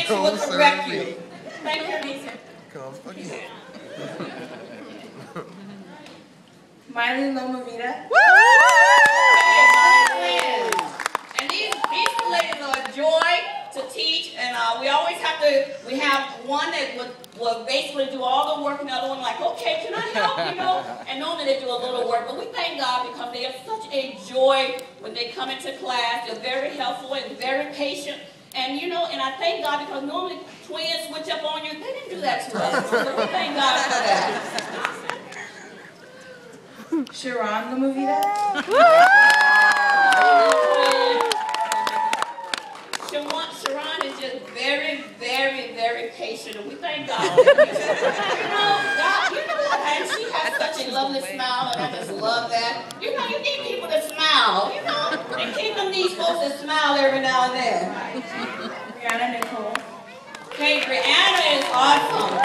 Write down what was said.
she will correct you. Thank you, Lisa. Miley Loma Vida. And these two ladies are a joy to teach, and we always have one that will basically do all the work, and the other one like, okay, can I help, and normally they do a little work, but we thank God because they are such a joy when they come into class. They're very helpful and very patient, and and I thank God because normally twins switch up on you. They didn't do that to us, so we thank God for that. Sharon Loma Vida. Sharon is just very, very, very patient, and we thank God. God, and she has such a lovely smile, and I just love that. You need people to smile, and Kingdom needs folks to smile every now and then. Brianna Nicole. Okay, Brianna is awesome. I